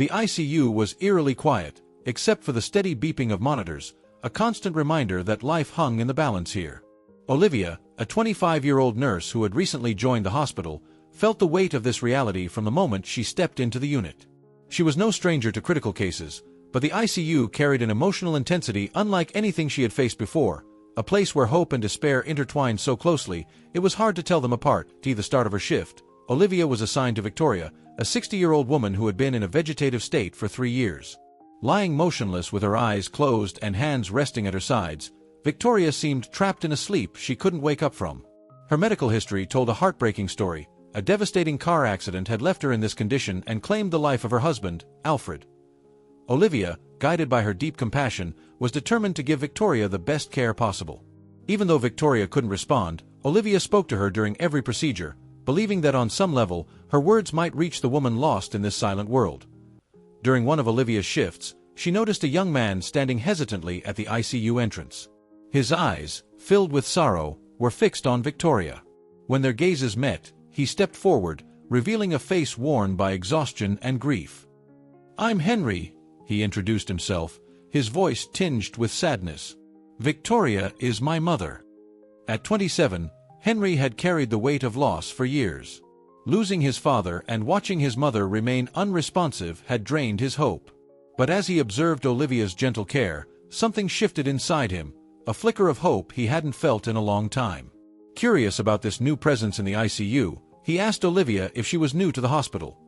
The ICU was eerily quiet, except for the steady beeping of monitors, a constant reminder that life hung in the balance here. Olivia, a 25-year-old nurse who had recently joined the hospital, felt the weight of this reality from the moment she stepped into the unit. She was no stranger to critical cases, but the ICU carried an emotional intensity unlike anything she had faced before, a place where hope and despair intertwined so closely, it was hard to tell them apart. At the start of her shift, Olivia was assigned to Victoria, a 60-year-old woman who had been in a vegetative state for 3 years. Lying motionless with her eyes closed and hands resting at her sides, Victoria seemed trapped in a sleep she couldn't wake up from. Her medical history told a heartbreaking story. A devastating car accident had left her in this condition and claimed the life of her husband, Alfred. Olivia, guided by her deep compassion, was determined to give Victoria the best care possible. Even though Victoria couldn't respond, Olivia spoke to her during every procedure, believing that on some level, her words might reach the woman lost in this silent world. During one of Olivia's shifts, she noticed a young man standing hesitantly at the ICU entrance. His eyes, filled with sorrow, were fixed on Victoria. When their gazes met, he stepped forward, revealing a face worn by exhaustion and grief. "I'm Henry," he introduced himself, his voice tinged with sadness. "Victoria is my mother." At 27, Henry had carried the weight of loss for years. Losing his father and watching his mother remain unresponsive had drained his hope. But as he observed Olivia's gentle care, something shifted inside him, a flicker of hope he hadn't felt in a long time. Curious about this new presence in the ICU, he asked Olivia if she was new to the hospital.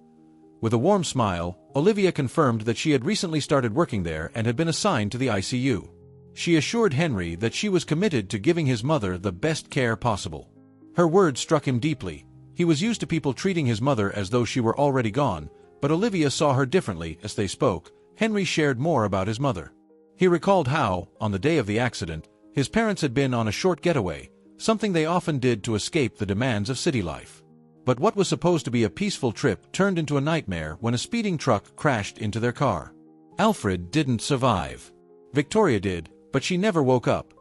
With a warm smile, Olivia confirmed that she had recently started working there and had been assigned to the ICU. She assured Henry that she was committed to giving his mother the best care possible. Her words struck him deeply. He was used to people treating his mother as though she were already gone, but Olivia saw her differently. As they spoke, Henry shared more about his mother. He recalled how, on the day of the accident, his parents had been on a short getaway, something they often did to escape the demands of city life. But what was supposed to be a peaceful trip turned into a nightmare when a speeding truck crashed into their car. Alfred didn't survive. Victoria did, but she never woke up.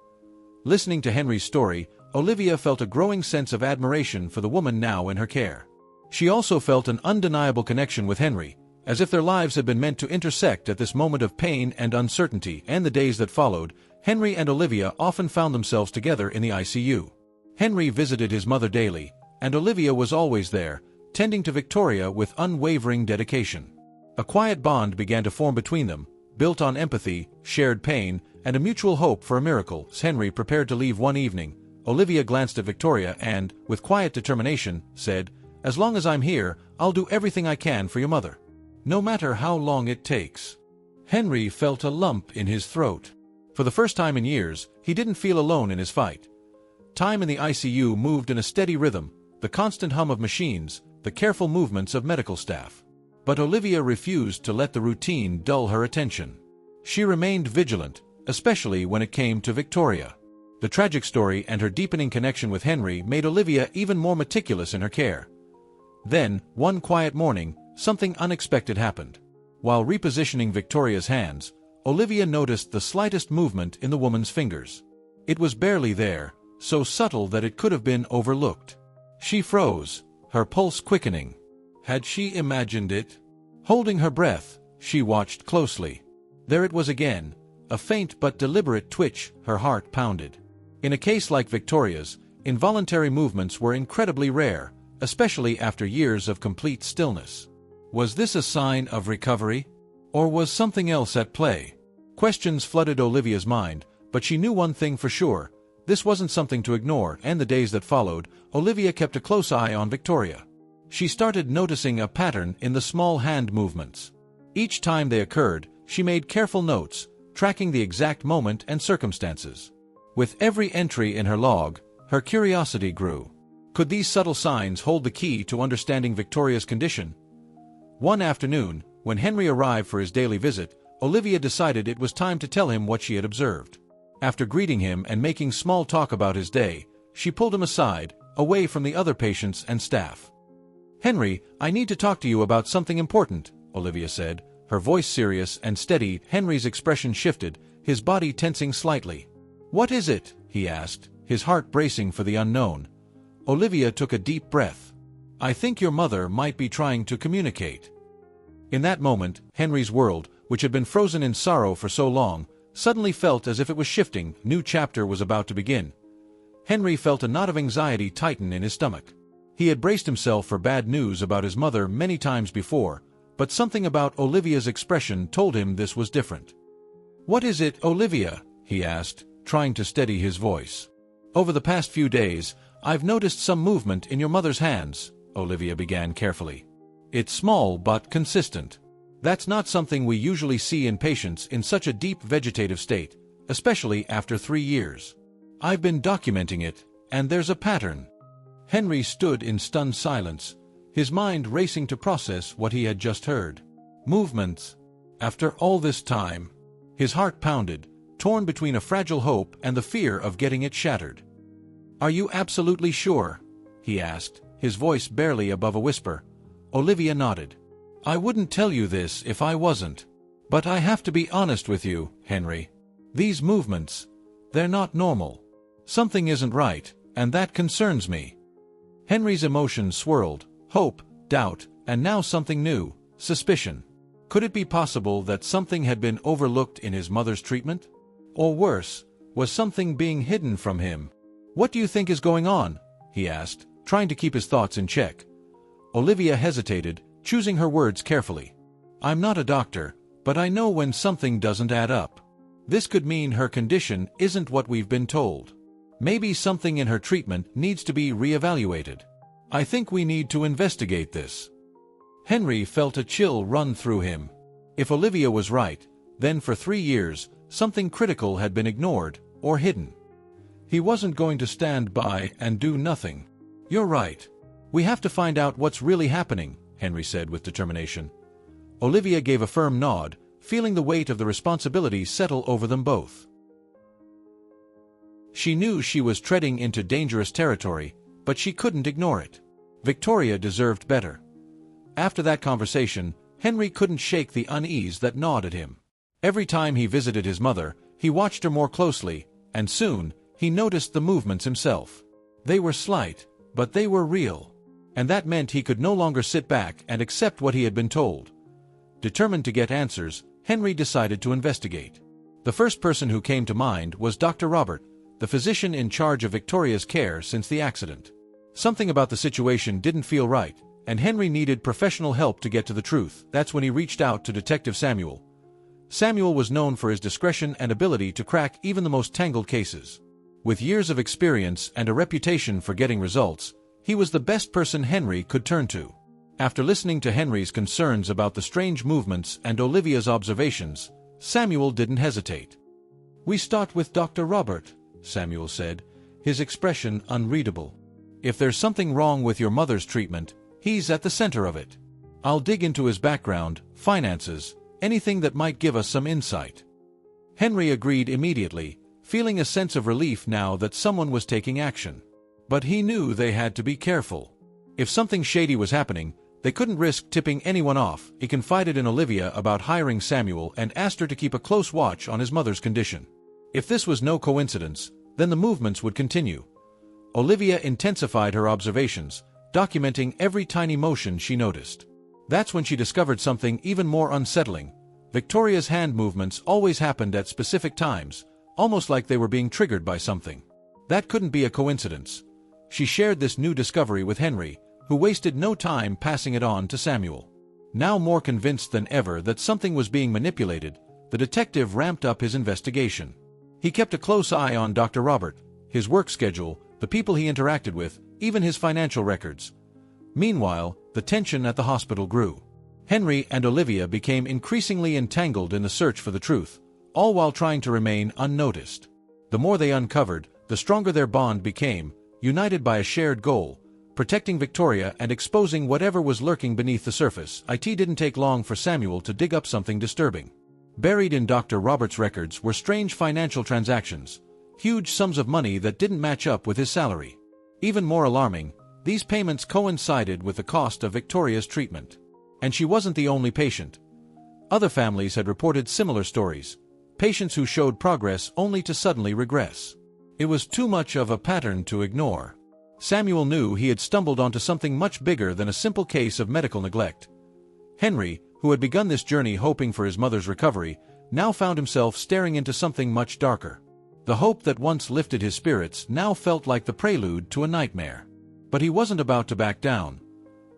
Listening to Henry's story, Olivia felt a growing sense of admiration for the woman now in her care. She also felt an undeniable connection with Henry, as if their lives had been meant to intersect at this moment of pain and uncertainty. And the days that followed, Henry and Olivia often found themselves together in the ICU. Henry visited his mother daily, and Olivia was always there, tending to Victoria with unwavering dedication. A quiet bond began to form between them, built on empathy, shared pain, and a mutual hope for a miracle. As Henry prepared to leave one evening, Olivia glanced at Victoria and, with quiet determination, said, "As long as I'm here, I'll do everything I can for your mother. No matter how long it takes." Henry felt a lump in his throat. For the first time in years, he didn't feel alone in his fight. Time in the ICU moved in a steady rhythm, the constant hum of machines, the careful movements of medical staff. But Olivia refused to let the routine dull her attention. She remained vigilant, especially when it came to Victoria. The tragic story and her deepening connection with Henry made Olivia even more meticulous in her care. Then, one quiet morning, something unexpected happened. While repositioning Victoria's hands, Olivia noticed the slightest movement in the woman's fingers. It was barely there, so subtle that it could have been overlooked. She froze, her pulse quickening. Had she imagined it? Holding her breath, she watched closely. There it was again, a faint but deliberate twitch. Her heart pounded. In a case like Victoria's, involuntary movements were incredibly rare, especially after years of complete stillness. Was this a sign of recovery? Or was something else at play? Questions flooded Olivia's mind, but she knew one thing for sure. This wasn't something to ignore. And the days that followed, Olivia kept a close eye on Victoria. She started noticing a pattern in the small hand movements. Each time they occurred, she made careful notes, tracking the exact moment and circumstances. With every entry in her log, her curiosity grew. Could these subtle signs hold the key to understanding Victoria's condition? One afternoon, when Henry arrived for his daily visit, Olivia decided it was time to tell him what she had observed. After greeting him and making small talk about his day, she pulled him aside, away from the other patients and staff. "Henry, I need to talk to you about something important," Olivia said, her voice serious and steady. Henry's expression shifted, his body tensing slightly. "What is it?" he asked, his heart bracing for the unknown. Olivia took a deep breath. "I think your mother might be trying to communicate." In that moment, Henry's world, which had been frozen in sorrow for so long, suddenly felt as if it was shifting. New chapter was about to begin. Henry felt a knot of anxiety tighten in his stomach. He had braced himself for bad news about his mother many times before, but something about Olivia's expression told him this was different. "What is it, Olivia?" he asked, trying to steady his voice. "Over the past few days, I've noticed some movement in your mother's hands," Olivia began carefully. "It's small but consistent. That's not something we usually see in patients in such a deep vegetative state, especially after 3 years. I've been documenting it, and there's a pattern." Henry stood in stunned silence, his mind racing to process what he had just heard. Movements. After all this time. His heart pounded, torn between a fragile hope and the fear of getting it shattered. "Are you absolutely sure?" he asked, his voice barely above a whisper. Olivia nodded. "I wouldn't tell you this if I wasn't. But I have to be honest with you, Henry. These movements, they're not normal. Something isn't right, and that concerns me." Henry's emotions swirled, hope, doubt, and now something new, suspicion. Could it be possible that something had been overlooked in his mother's treatment? Or worse, was something being hidden from him? "What do you think is going on?" he asked, trying to keep his thoughts in check. Olivia hesitated, choosing her words carefully. "I'm not a doctor, but I know when something doesn't add up. This could mean her condition isn't what we've been told. Maybe something in her treatment needs to be reevaluated. I think we need to investigate this." Henry felt a chill run through him. If Olivia was right, then for 3 years, something critical had been ignored or hidden. He wasn't going to stand by and do nothing. "You're right. We have to find out what's really happening," Henry said with determination. Olivia gave a firm nod, feeling the weight of the responsibility settle over them both. She knew she was treading into dangerous territory, but she couldn't ignore it. Victoria deserved better. After that conversation, Henry couldn't shake the unease that gnawed at him. Every time he visited his mother, he watched her more closely, and soon, he noticed the movements himself. They were slight, but they were real. And that meant he could no longer sit back and accept what he had been told. Determined to get answers, Henry decided to investigate. The first person who came to mind was Dr. Robert, the physician in charge of Victoria's care since the accident. Something about the situation didn't feel right, and Henry needed professional help to get to the truth. That's when he reached out to Detective Samuel. Samuel was known for his discretion and ability to crack even the most tangled cases. With years of experience and a reputation for getting results, he was the best person Henry could turn to. After listening to Henry's concerns about the strange movements and Olivia's observations, Samuel didn't hesitate. "We start with Dr. Robert," Samuel said, his expression unreadable. "If there's something wrong with your mother's treatment, he's at the center of it. I'll dig into his background, finances, anything that might give us some insight." Henry agreed immediately, feeling a sense of relief now that someone was taking action. But he knew they had to be careful. If something shady was happening, they couldn't risk tipping anyone off. He confided in Olivia about hiring Samuel and asked her to keep a close watch on his mother's condition. If this was no coincidence, then the movements would continue. Olivia intensified her observations, documenting every tiny motion she noticed. That's when she discovered something even more unsettling. Victoria's hand movements always happened at specific times, almost like they were being triggered by something. That couldn't be a coincidence. She shared this new discovery with Henry, who wasted no time passing it on to Samuel. Now more convinced than ever that something was being manipulated, the detective ramped up his investigation. He kept a close eye on Dr. Robert, his work schedule, the people he interacted with, even his financial records. Meanwhile, the tension at the hospital grew. Henry and Olivia became increasingly entangled in the search for the truth, all while trying to remain unnoticed. The more they uncovered, the stronger their bond became, united by a shared goal, protecting Victoria and exposing whatever was lurking beneath the surface. It didn't take long for Samuel to dig up something disturbing. Buried in Dr. Roberts' records were strange financial transactions, huge sums of money that didn't match up with his salary. Even more alarming, these payments coincided with the cost of Victoria's treatment. And she wasn't the only patient. Other families had reported similar stories, patients who showed progress only to suddenly regress. It was too much of a pattern to ignore. Samuel knew he had stumbled onto something much bigger than a simple case of medical neglect. Henry, who had begun this journey hoping for his mother's recovery, now found himself staring into something much darker. The hope that once lifted his spirits now felt like the prelude to a nightmare. But he wasn't about to back down.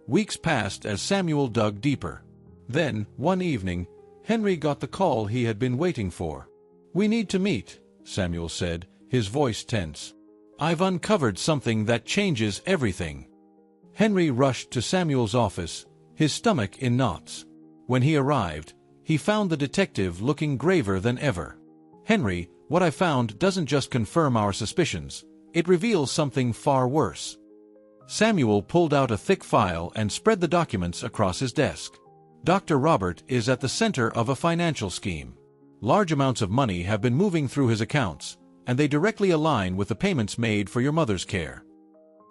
Weeks passed as Samuel dug deeper. Then, one evening, Henry got the call he had been waiting for. "We need to meet," Samuel said, his voice tense. "I've uncovered something that changes everything." Henry rushed to Samuel's office, his stomach in knots. When he arrived, he found the detective looking graver than ever. "Henry, what I found doesn't just confirm our suspicions, it reveals something far worse." Samuel pulled out a thick file and spread the documents across his desk. "Dr. Robert is at the center of a financial scheme. Large amounts of money have been moving through his accounts, and they directly align with the payments made for your mother's care."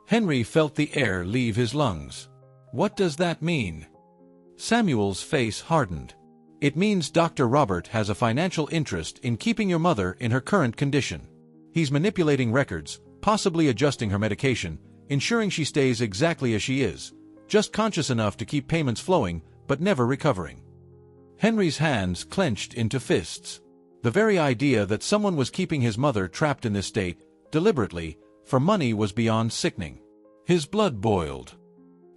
Henry felt the air leave his lungs. "What does that mean?" Samuel's face hardened. "It means Dr. Robert has a financial interest in keeping your mother in her current condition. He's manipulating records, possibly adjusting her medication, ensuring she stays exactly as she is, just conscious enough to keep payments flowing, but never recovering." Henry's hands clenched into fists. The very idea that someone was keeping his mother trapped in this state, deliberately, for money was beyond sickening. His blood boiled.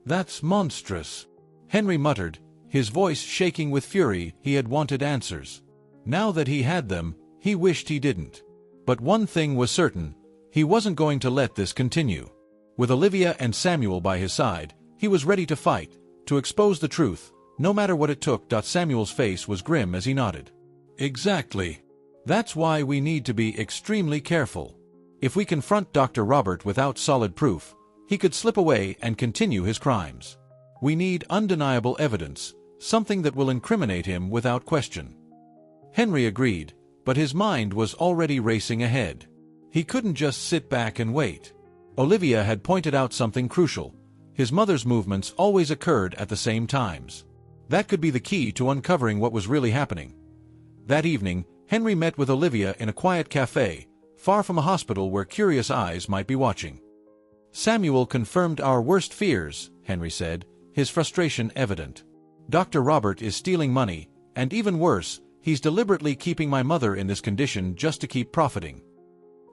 "That's monstrous," Henry muttered, his voice shaking with fury. He had wanted answers. Now that he had them, he wished he didn't. But one thing was certain, he wasn't going to let this continue. With Olivia and Samuel by his side, he was ready to fight, to expose the truth, no matter what it took. Samuel's face was grim as he nodded. "Exactly. That's why we need to be extremely careful. If we confront Dr. Robert without solid proof, he could slip away and continue his crimes. We need undeniable evidence, something that will incriminate him without question." Henry agreed, but his mind was already racing ahead. He couldn't just sit back and wait. Olivia had pointed out something crucial. His mother's movements always occurred at the same times. That could be the key to uncovering what was really happening. That evening, Henry met with Olivia in a quiet cafe, far from a hospital where curious eyes might be watching. "Samuel confirmed our worst fears," Henry said, his frustration evident. "Dr. Robert is stealing money, and even worse, he's deliberately keeping my mother in this condition just to keep profiting."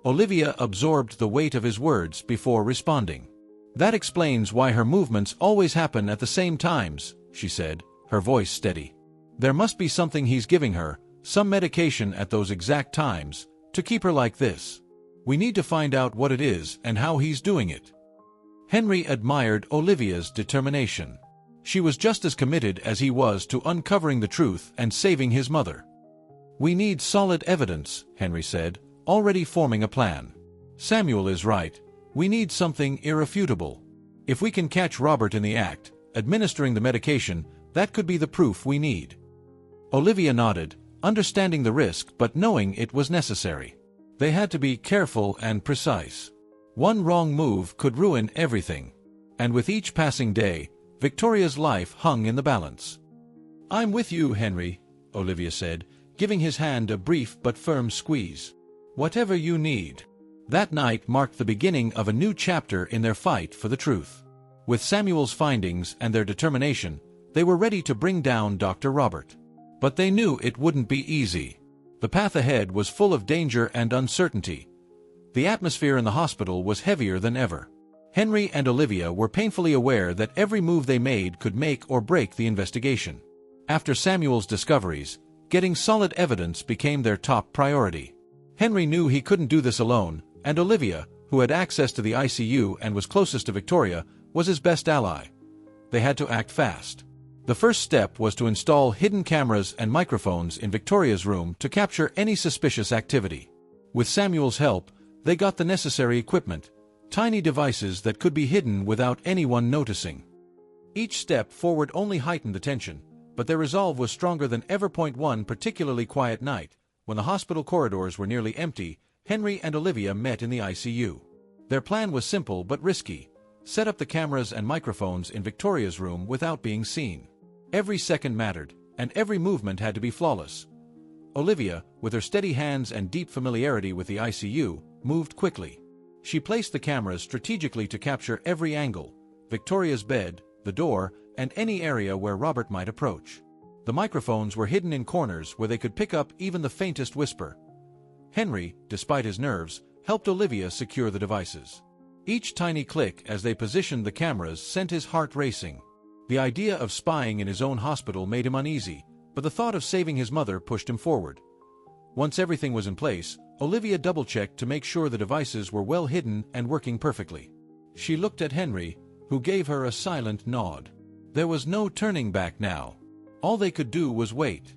Olivia absorbed the weight of his words before responding. "That explains why her movements always happen at the same times," she said, her voice steady. "There must be something he's giving her, some medication at those exact times, to keep her like this. We need to find out what it is and how he's doing it." Henry admired Olivia's determination. She was just as committed as he was to uncovering the truth and saving his mother. "We need solid evidence," Henry said, already forming a plan. "Samuel is right. We need something irrefutable. If we can catch Robert in the act, administering the medication, that could be the proof we need." Olivia nodded, understanding the risk but knowing it was necessary. They had to be careful and precise. One wrong move could ruin everything. And with each passing day, Victoria's life hung in the balance. "I'm with you, Henry," Olivia said, giving his hand a brief but firm squeeze. "Whatever you need." That night marked the beginning of a new chapter in their fight for the truth. With Samuel's findings and their determination, they were ready to bring down Dr. Robert. But they knew it wouldn't be easy. The path ahead was full of danger and uncertainty. The atmosphere in the hospital was heavier than ever. Henry and Olivia were painfully aware that every move they made could make or break the investigation. After Samuel's discoveries, getting solid evidence became their top priority. Henry knew he couldn't do this alone, and Olivia, who had access to the ICU and was closest to Victoria, was his best ally. They had to act fast. The first step was to install hidden cameras and microphones in Victoria's room to capture any suspicious activity. With Samuel's help, they got the necessary equipment, tiny devices that could be hidden without anyone noticing. Each step forward only heightened the tension, but their resolve was stronger than ever. One particularly quiet night, when the hospital corridors were nearly empty, Henry and Olivia met in the ICU. Their plan was simple but risky: set up the cameras and microphones in Victoria's room without being seen. Every second mattered, and every movement had to be flawless. Olivia, with her steady hands and deep familiarity with the ICU, moved quickly. She placed the cameras strategically to capture every angle: Victoria's bed, the door, and any area where Robert might approach. The microphones were hidden in corners where they could pick up even the faintest whisper. Henry, despite his nerves, helped Olivia secure the devices. Each tiny click as they positioned the cameras sent his heart racing. The idea of spying in his own hospital made him uneasy, but the thought of saving his mother pushed him forward. Once everything was in place, Olivia double-checked to make sure the devices were well hidden and working perfectly. She looked at Henry, who gave her a silent nod. There was no turning back now. All they could do was wait.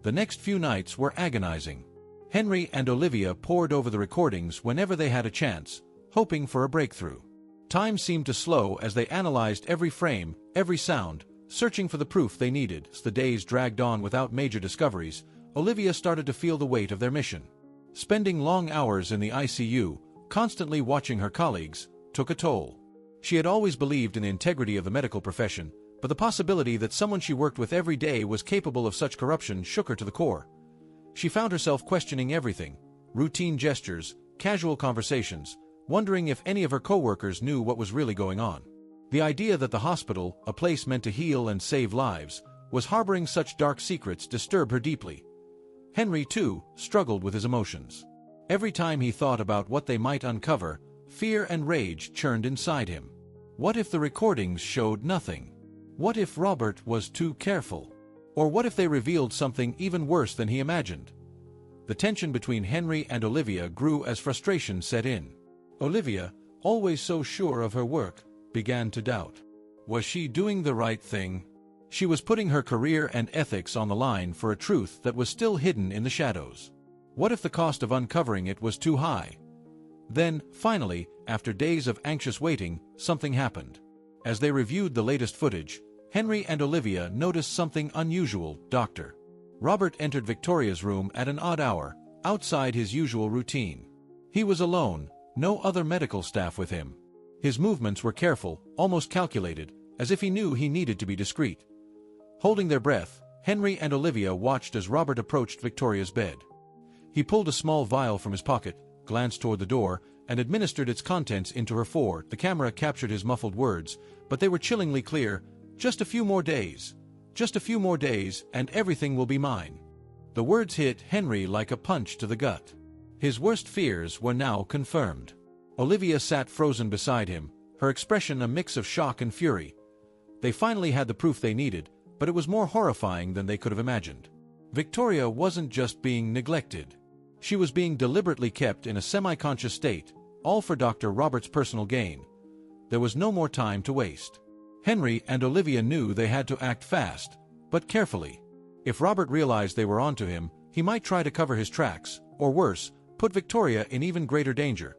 The next few nights were agonizing. Henry and Olivia pored over the recordings whenever they had a chance, hoping for a breakthrough. Time seemed to slow as they analyzed every frame, every sound, searching for the proof they needed. As the days dragged on without major discoveries, Olivia started to feel the weight of their mission. Spending long hours in the ICU, constantly watching her colleagues, took a toll. She had always believed in the integrity of the medical profession, but the possibility that someone she worked with every day was capable of such corruption shook her to the core. She found herself questioning everything: routine gestures, casual conversations, wondering if any of her coworkers knew what was really going on. The idea that the hospital, a place meant to heal and save lives, was harboring such dark secrets disturbed her deeply. Henry, too, struggled with his emotions. Every time he thought about what they might uncover, fear and rage churned inside him. What if the recordings showed nothing? What if Robert was too careful? Or what if they revealed something even worse than he imagined? The tension between Henry and Olivia grew as frustration set in. Olivia, always so sure of her work, began to doubt. Was she doing the right thing? She was putting her career and ethics on the line for a truth that was still hidden in the shadows. What if the cost of uncovering it was too high? Then, finally, after days of anxious waiting, something happened. As they reviewed the latest footage, Henry and Olivia noticed something unusual. Dr. Robert entered Victoria's room at an odd hour, outside his usual routine. He was alone, no other medical staff with him. His movements were careful, almost calculated, as if he knew he needed to be discreet. Holding their breath, Henry and Olivia watched as Robert approached Victoria's bed. He pulled a small vial from his pocket, glanced toward the door, and administered its contents into her fore. The camera captured his muffled words, but they were chillingly clear. Just a few more days. Just a few more days, and everything will be mine. The words hit Henry like a punch to the gut. His worst fears were now confirmed. Olivia sat frozen beside him, her expression a mix of shock and fury. They finally had the proof they needed, but it was more horrifying than they could have imagined. Victoria wasn't just being neglected. She was being deliberately kept in a semi-conscious state, all for Dr. Robert's personal gain. There was no more time to waste. Henry and Olivia knew they had to act fast, but carefully. If Robert realized they were onto him, he might try to cover his tracks, or worse, put Victoria in even greater danger.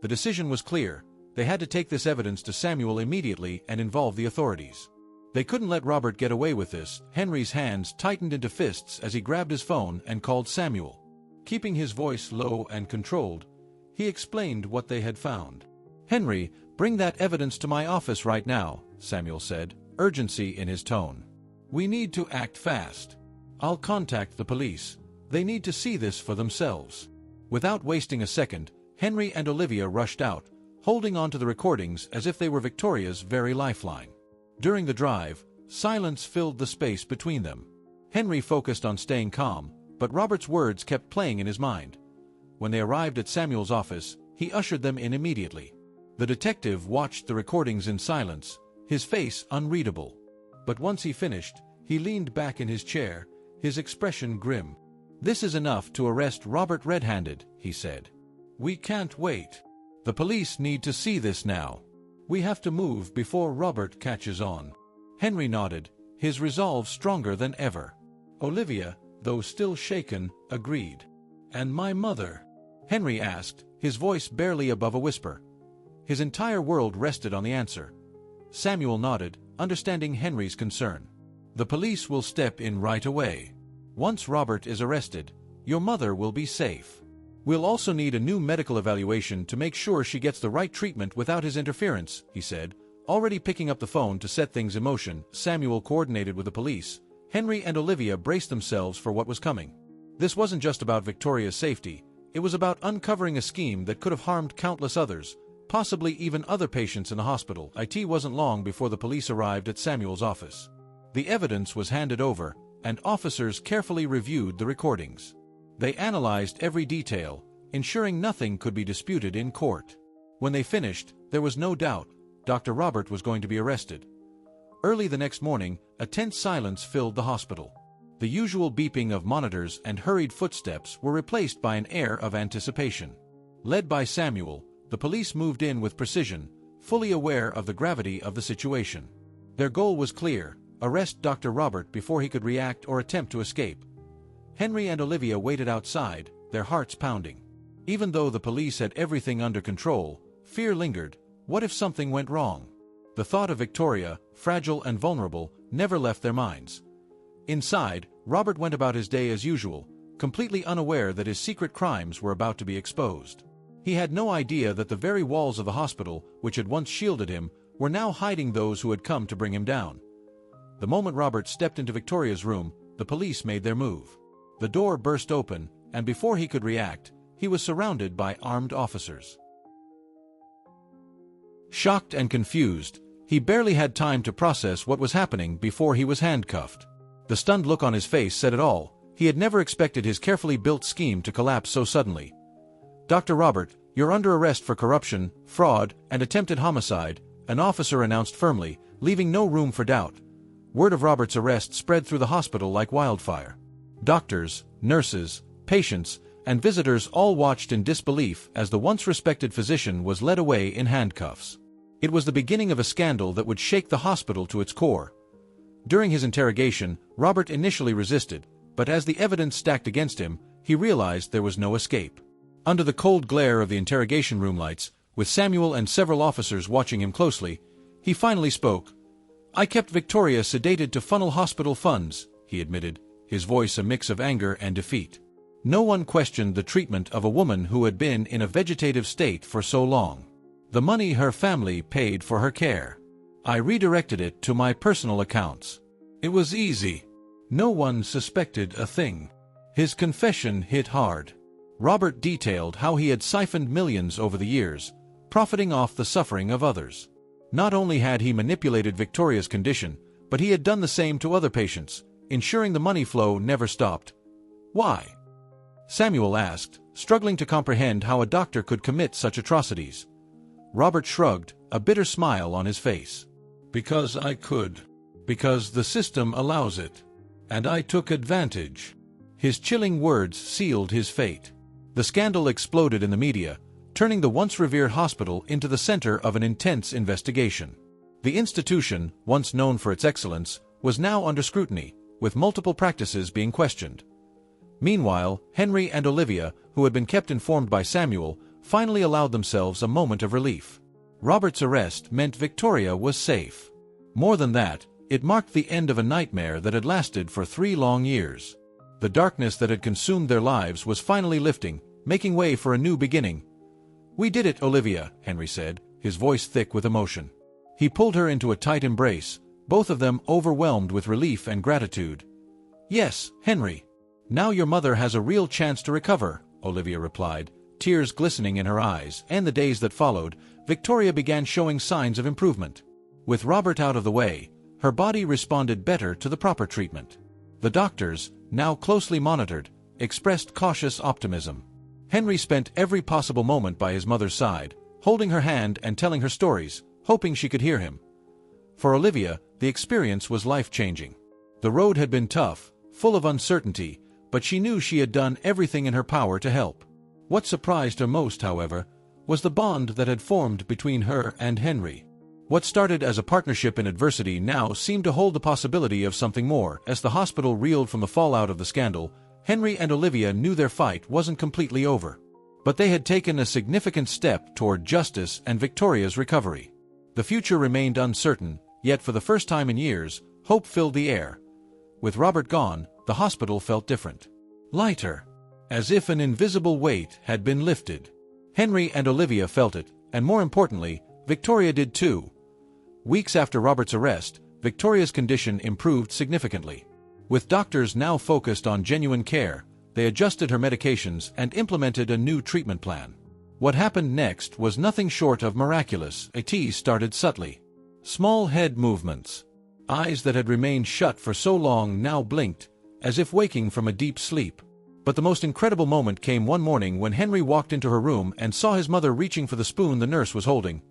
The decision was clear. They had to take this evidence to Samuel immediately and involve the authorities. They couldn't let Robert get away with this. Henry's hands tightened into fists as he grabbed his phone and called Samuel. Keeping his voice low and controlled, he explained what they had found. "Henry, bring that evidence to my office right now," Samuel said, urgency in his tone. "We need to act fast. I'll contact the police. They need to see this for themselves." Without wasting a second, Henry and Olivia rushed out, holding on to the recordings as if they were Victoria's very lifeline. During the drive, silence filled the space between them. Henry focused on staying calm, but Robert's words kept playing in his mind. When they arrived at Samuel's office, he ushered them in immediately. The detective watched the recordings in silence, his face unreadable. But once he finished, he leaned back in his chair, his expression grim. "This is enough to arrest Robert red-handed," he said. "We can't wait. The police need to see this now. We have to move before Robert catches on." Henry nodded, his resolve stronger than ever. Olivia, though still shaken, agreed. "And my mother?" Henry asked, his voice barely above a whisper. His entire world rested on the answer. Samuel nodded, understanding Henry's concern. "The police will step in right away. Once Robert is arrested, your mother will be safe. We'll also need a new medical evaluation to make sure she gets the right treatment without his interference," he said, already picking up the phone to set things in motion. Samuel coordinated with the police. Henry and Olivia braced themselves for what was coming. This wasn't just about Victoria's safety. It was about uncovering a scheme that could have harmed countless others, possibly even other patients in the hospital. It wasn't long before the police arrived at Samuel's office. The evidence was handed over, and officers carefully reviewed the recordings. They analyzed every detail, ensuring nothing could be disputed in court. When they finished, there was no doubt Dr. Robert was going to be arrested. Early the next morning, a tense silence filled the hospital. The usual beeping of monitors and hurried footsteps were replaced by an air of anticipation. Led by Samuel, the police moved in with precision, fully aware of the gravity of the situation. Their goal was clear: arrest Dr. Robert before he could react or attempt to escape. Henry and Olivia waited outside, their hearts pounding. Even though the police had everything under control, fear lingered. What if something went wrong? The thought of Victoria, fragile and vulnerable, never left their minds. Inside, Robert went about his day as usual, completely unaware that his secret crimes were about to be exposed. He had no idea that the very walls of the hospital, which had once shielded him, were now hiding those who had come to bring him down. The moment Robert stepped into Victoria's room, the police made their move. The door burst open, and before he could react, he was surrounded by armed officers. Shocked and confused, he barely had time to process what was happening before he was handcuffed. The stunned look on his face said it all. He had never expected his carefully built scheme to collapse so suddenly. "Dr. Robert, you're under arrest for corruption, fraud, and attempted homicide," an officer announced firmly, leaving no room for doubt. Word of Robert's arrest spread through the hospital like wildfire. Doctors, nurses, patients, and visitors all watched in disbelief as the once respected physician was led away in handcuffs. It was the beginning of a scandal that would shake the hospital to its core. During his interrogation, Robert initially resisted, but as the evidence stacked against him, he realized there was no escape. Under the cold glare of the interrogation room lights, with Samuel and several officers watching him closely, he finally spoke. "I kept Victoria sedated to funnel hospital funds," he admitted, his voice a mix of anger and defeat. No one questioned the treatment of a woman who had been in a vegetative state for so long. The money her family paid for her care. I redirected it to my personal accounts. It was easy. No one suspected a thing. His confession hit hard. Robert detailed how he had siphoned millions over the years, profiting off the suffering of others. Not only had he manipulated Victoria's condition, but he had done the same to other patients, ensuring the money flow never stopped. Why? Samuel asked, struggling to comprehend how a doctor could commit such atrocities. Robert shrugged, a bitter smile on his face. "Because I could. Because the system allows it. And I took advantage." His chilling words sealed his fate. The scandal exploded in the media, turning the once revered hospital into the center of an intense investigation. The institution, once known for its excellence, was now under scrutiny, with multiple practices being questioned. Meanwhile, Henry and Olivia, who had been kept informed by Samuel, finally allowed themselves a moment of relief. Robert's arrest meant Victoria was safe. More than that, it marked the end of a nightmare that had lasted for 3 long years. The darkness that had consumed their lives was finally lifting, making way for a new beginning. "We did it, Olivia," Henry said, his voice thick with emotion. He pulled her into a tight embrace, both of them overwhelmed with relief and gratitude. "Yes, Henry. Now your mother has a real chance to recover," Olivia replied, tears glistening in her eyes. And the days that followed, Victoria began showing signs of improvement. With Robert out of the way, her body responded better to the proper treatment. The doctors, now closely monitored, expressed cautious optimism. Henry spent every possible moment by his mother's side, holding her hand and telling her stories, hoping she could hear him. For Olivia, the experience was life-changing. The road had been tough, full of uncertainty, but she knew she had done everything in her power to help. What surprised her most, however, was the bond that had formed between her and Henry. What started as a partnership in adversity now seemed to hold the possibility of something more. As the hospital reeled from the fallout of the scandal, Henry and Olivia knew their fight wasn't completely over. But they had taken a significant step toward justice and Victoria's recovery. The future remained uncertain, yet for the first time in years, hope filled the air. With Robert gone, the hospital felt different. Lighter. As if an invisible weight had been lifted. Henry and Olivia felt it, and more importantly, Victoria did too. Weeks after Robert's arrest, Victoria's condition improved significantly. With doctors now focused on genuine care, they adjusted her medications and implemented a new treatment plan. What happened next was nothing short of miraculous. It started subtly. Small head movements. Eyes that had remained shut for so long now blinked, as if waking from a deep sleep. But the most incredible moment came one morning when Henry walked into her room and saw his mother reaching for the spoon the nurse was holding.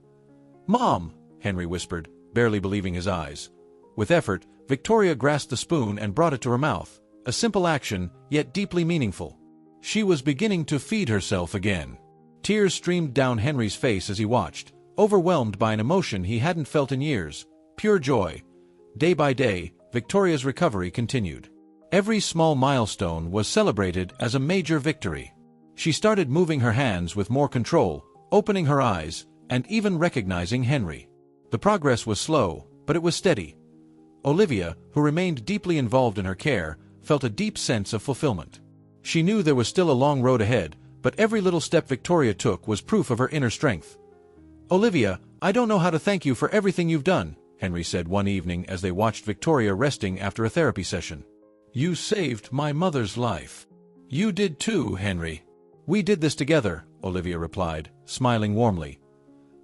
"Mom!" Henry whispered, barely believing his eyes. With effort, Victoria grasped the spoon and brought it to her mouth, a simple action, yet deeply meaningful. She was beginning to feed herself again. Tears streamed down Henry's face as he watched, overwhelmed by an emotion he hadn't felt in years, pure joy. Day by day, Victoria's recovery continued. Every small milestone was celebrated as a major victory. She started moving her hands with more control, opening her eyes, and even recognizing Henry. The progress was slow, but it was steady. Olivia, who remained deeply involved in her care, felt a deep sense of fulfillment. She knew there was still a long road ahead, but every little step Victoria took was proof of her inner strength. "Olivia, I don't know how to thank you for everything you've done," Henry said one evening as they watched Victoria resting after a therapy session. "You saved my mother's life." "You did too, Henry." "We did this together," Olivia replied, smiling warmly.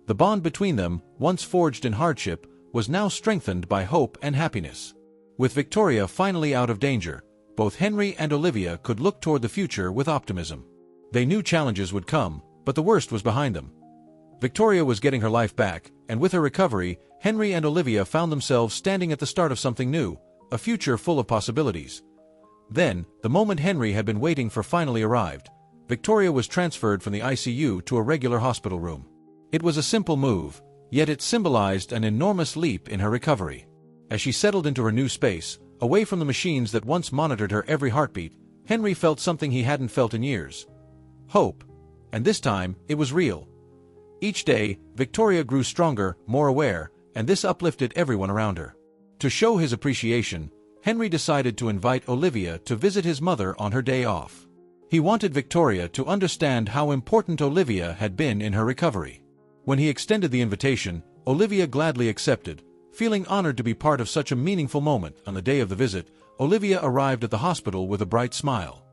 The bond between them, once forged in hardship, was now strengthened by hope and happiness. With Victoria finally out of danger, both Henry and Olivia could look toward the future with optimism. They knew challenges would come, but the worst was behind them. Victoria was getting her life back, and with her recovery, Henry and Olivia found themselves standing at the start of something new, a future full of possibilities. Then, the moment Henry had been waiting for finally arrived. Victoria was transferred from the ICU to a regular hospital room. It was a simple move, yet it symbolized an enormous leap in her recovery. As she settled into her new space, away from the machines that once monitored her every heartbeat, Henry felt something he hadn't felt in years. Hope. And this time, it was real. Each day, Victoria grew stronger, more aware, and this uplifted everyone around her. To show his appreciation, Henry decided to invite Olivia to visit his mother on her day off. He wanted Victoria to understand how important Olivia had been in her recovery. When he extended the invitation, Olivia gladly accepted, feeling honored to be part of such a meaningful moment. On the day of the visit, Olivia arrived at the hospital with a bright smile.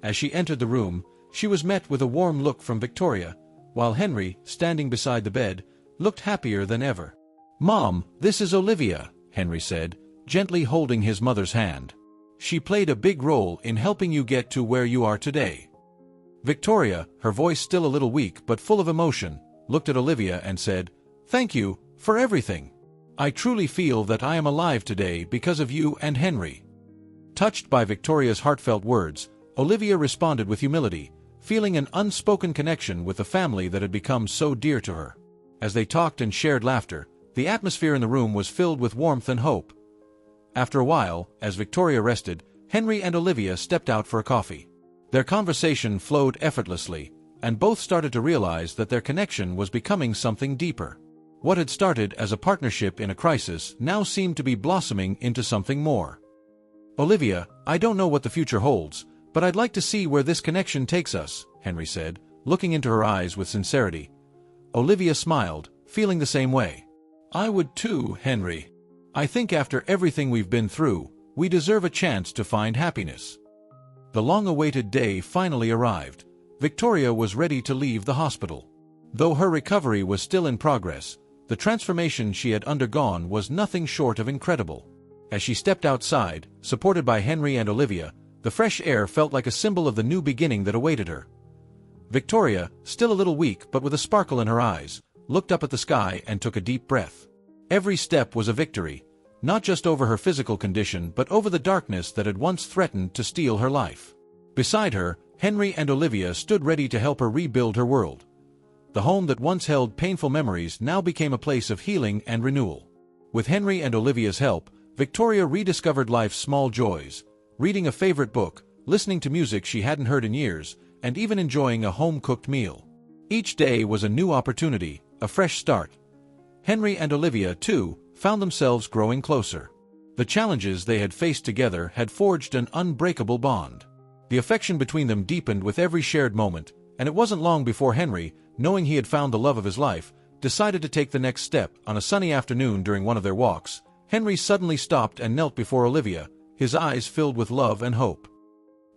As she entered the room, she was met with a warm look from Victoria, while Henry, standing beside the bed, looked happier than ever. "Mom, this is Olivia," Henry said, gently holding his mother's hand. "She played a big role in helping you get to where you are today." Victoria, her voice still a little weak but full of emotion, looked at Olivia and said, "Thank you for everything. I truly feel that I am alive today because of you and Henry." Touched by Victoria's heartfelt words, Olivia responded with humility, feeling an unspoken connection with the family that had become so dear to her. As they talked and shared laughter, the atmosphere in the room was filled with warmth and hope. After a while, as Victoria rested, Henry and Olivia stepped out for a coffee. Their conversation flowed effortlessly, and both started to realize that their connection was becoming something deeper. What had started as a partnership in a crisis now seemed to be blossoming into something more. "Olivia, I don't know what the future holds, but I'd like to see where this connection takes us," Henry said, looking into her eyes with sincerity. Olivia smiled, feeling the same way. "I would too, Henry. I think after everything we've been through, we deserve a chance to find happiness." The long-awaited day finally arrived. Victoria was ready to leave the hospital. Though her recovery was still in progress, the transformation she had undergone was nothing short of incredible. As she stepped outside, supported by Henry and Olivia, the fresh air felt like a symbol of the new beginning that awaited her. Victoria, still a little weak but with a sparkle in her eyes, looked up at the sky and took a deep breath. Every step was a victory, not just over her physical condition but over the darkness that had once threatened to steal her life. Beside her, Henry and Olivia stood ready to help her rebuild her world. The home that once held painful memories now became a place of healing and renewal. With Henry and Olivia's help, Victoria rediscovered life's small joys, reading a favorite book, listening to music she hadn't heard in years, and even enjoying a home-cooked meal. Each day was a new opportunity, a fresh start. Henry and Olivia, too, found themselves growing closer. The challenges they had faced together had forged an unbreakable bond. The affection between them deepened with every shared moment, and it wasn't long before Henry, knowing he had found the love of his life, decided to take the next step. On a sunny afternoon during one of their walks, Henry suddenly stopped and knelt before Olivia, his eyes filled with love and hope.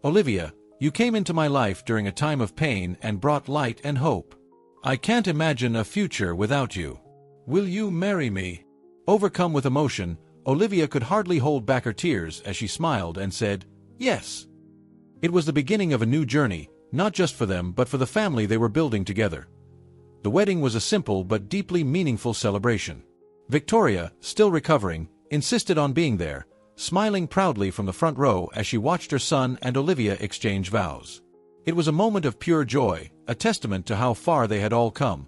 "Olivia, you came into my life during a time of pain and brought light and hope. I can't imagine a future without you. Will you marry me?" Overcome with emotion, Olivia could hardly hold back her tears as she smiled and said, "Yes." It was the beginning of a new journey, not just for them but for the family they were building together. The wedding was a simple but deeply meaningful celebration. Victoria, still recovering, insisted on being there, smiling proudly from the front row as she watched her son and Olivia exchange vows. It was a moment of pure joy, a testament to how far they had all come.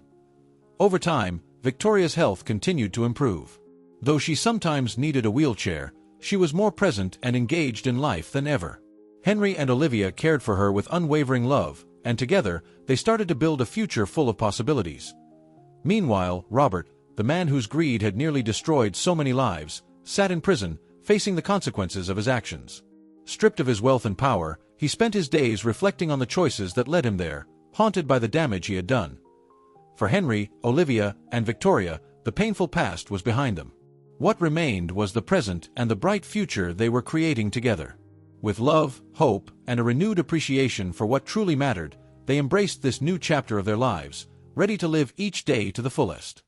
Over time, Victoria's health continued to improve. Though she sometimes needed a wheelchair, she was more present and engaged in life than ever. Henry and Olivia cared for her with unwavering love, and together, they started to build a future full of possibilities. Meanwhile, Robert, the man whose greed had nearly destroyed so many lives, sat in prison, facing the consequences of his actions. Stripped of his wealth and power, he spent his days reflecting on the choices that led him there, haunted by the damage he had done. For Henry, Olivia, and Victoria, the painful past was behind them. What remained was the present and the bright future they were creating together. With love, hope, and a renewed appreciation for what truly mattered, they embraced this new chapter of their lives, ready to live each day to the fullest.